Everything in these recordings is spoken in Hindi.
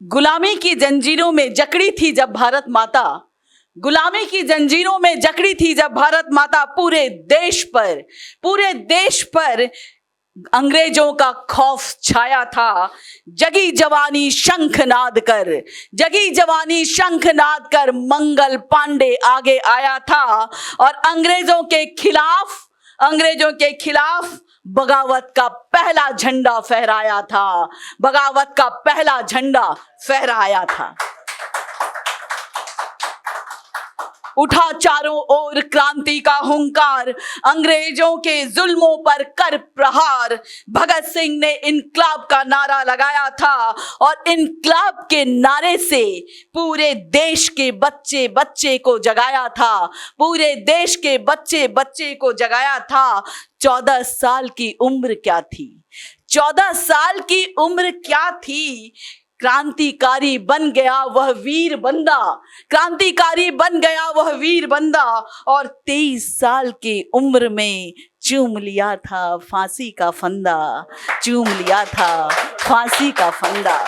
गुलामी की जंजीरों में जकड़ी थी जब भारत माता, गुलामी की जंजीरों में जकड़ी थी जब भारत माता, पूरे देश पर अंग्रेजों का खौफ छाया था। जगी जवानी शंखनाद कर, जगी जवानी शंखनाद कर मंगल पांडे आगे आया था और अंग्रेजों के खिलाफ बगावत का पहला झंडा फहराया था, बगावत का पहला झंडा फहराया था। उठा चारों ओर क्रांति का हुंकार, अंग्रेजों के जुल्मों पर कर प्रहार। भगत सिंह ने इनकलाब का नारा लगाया था और इनकलाब के नारे से पूरे देश के बच्चे बच्चे को जगाया था, पूरे देश के बच्चे बच्चे को जगाया था। 14 साल की उम्र क्या थी, 14 साल की उम्र क्या थी। क्रांतिकारी बन गया वह वीर बंदा, क्रांतिकारी बन गया वह वीर बंदा और 23 साल की उम्र में चूम लिया था फांसी का फंदा, चूम लिया था फांसी का फंदा।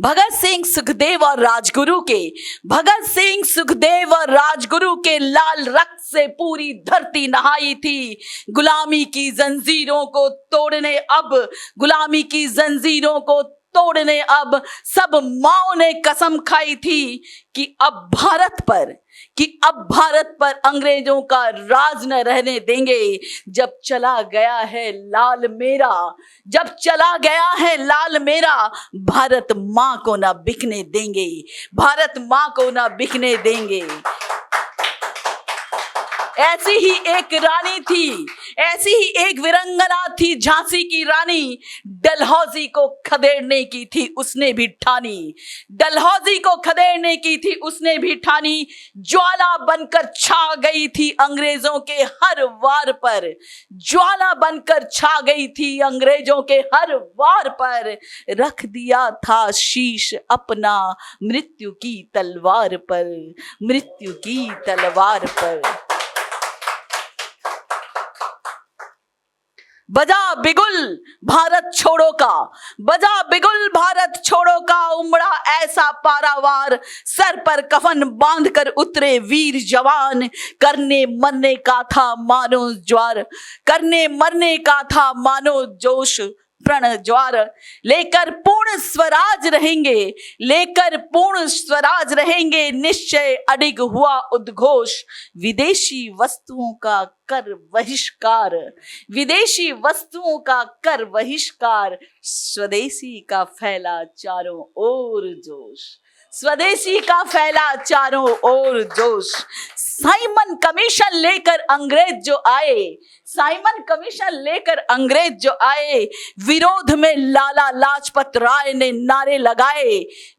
भगत सिंह सुखदेव और राजगुरु के, भगत सिंह सुखदेव और राजगुरु के लाल रक्त से पूरी धरती नहाई थी। गुलामी की जंजीरों को तोड़ने अब, गुलामी की जंजीरों को तोड़ने अब सब माओ ने कसम खाई थी कि अब भारत पर अंग्रेजों का राज न रहने देंगे। जब चला गया है लाल मेरा, जब चला गया है लाल मेरा, भारत माँ को ना बिकने देंगे, भारत माँ को ना बिकने देंगे। ऐसी ही एक रानी थी, ऐसी ही एक वीरांगना थी झांसी की रानी। डलहौजी को खदेड़ने की थी उसने भी ठानी, डलहौजी को खदेड़ने की थी उसने भी ठानी। ज्वाला बनकर छा गई थी अंग्रेजों के हर वार पर, ज्वाला बनकर छा गई थी अंग्रेजों के हर वार पर। रख दिया था शीश अपना मृत्यु की तलवार पर, मृत्यु की तलवार पर। बजा बिगुल भारत छोड़ो का, बजा बिगुल भारत छोड़ो का, उमड़ा ऐसा पारावार, सर पर कफन बांध कर उतरे वीर जवान। करने मरने का था मानो ज्वार, करने मरने का था मानो जोश प्रण ज्वार। लेकर पूर्ण स्वराज रहेंगे, लेकर पूर्ण स्वराज रहेंगे, निश्चय अडिग हुआ उद्घोष। विदेशी वस्तुओं का कर बहिष्कार, विदेशी वस्तुओं का कर बहिष्कार, स्वदेशी का फैला चारों ओर जोश, स्वदेशी का फैला चारों ओर जोश। साइमन कमीशन लेकर अंग्रेज जो आए, साइमन कमीशन लेकर अंग्रेज जो आए, विरोध में लाला लाजपत राय ने नारे लगाए,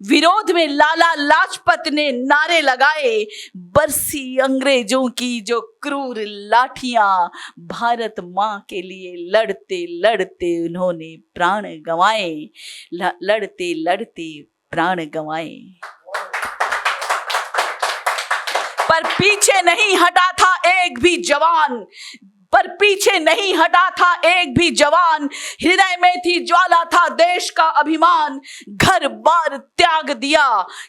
विरोध में लाला लाजपत ने नारे लगाए। बरसी अंग्रेजों की जो क्रूर लाठियां, भारत माँ के लिए लड़ते लड़ते उन्होंने प्राण गंवाए, लड़ते लड़ते प्राण गंवाए। पर पीछे नहीं हटा था एक भी जवान, पर पीछे नहीं हटा था एक भी जवान। हृदय में थी ज्वाला था देश का अभिमान, घर बार त्याग दिया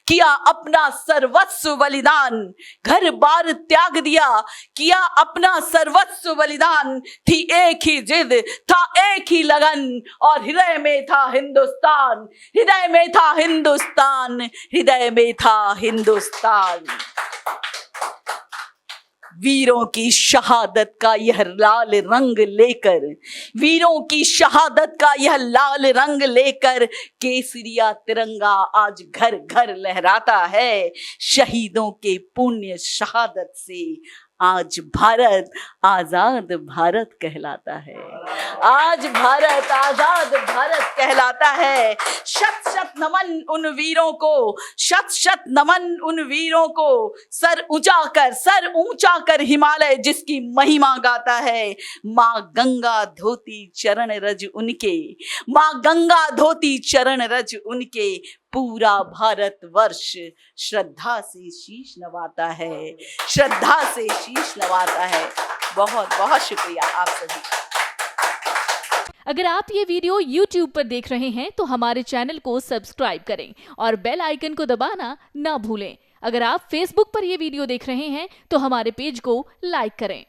किया अपना सर्वस्व बलिदान, घर बार त्याग दिया किया अपना सर्वस्व बलिदान। थी एक ही जिद था एक ही लगन और हृदय में था हिंदुस्तान, हृदय में था हिंदुस्तान, हृदय में था हिंदुस्तान। वीरों की शहादत का यह लाल रंग लेकर, वीरों की शहादत का यह लाल रंग लेकर, केसरिया तिरंगा आज घर घर लहराता है। शहीदों के पुण्य शहादत से आज भारत आजाद भारत कहलाता है, आज भारत आजाद भारत कहलाता है। शत शत नमन उन वीरों को, शत शत नमन उन वीरों को, सर ऊंचा कर हिमालय जिसकी महिमा गाता है। माँ गंगा धोती चरण रज उनके, माँ गंगा धोती चरण रज उनके, पूरा भारतवर्ष श्रद्धा से शीश नवाता है, श्रद्धा से शीश नवाता है। बहुत बहुत शुक्रिया आप सभी का। अगर आप ये वीडियो YouTube पर देख रहे हैं तो हमारे चैनल को सब्सक्राइब करें और बेल आइकन को दबाना ना भूलें। अगर आप Facebook पर ये वीडियो देख रहे हैं तो हमारे पेज को लाइक करें।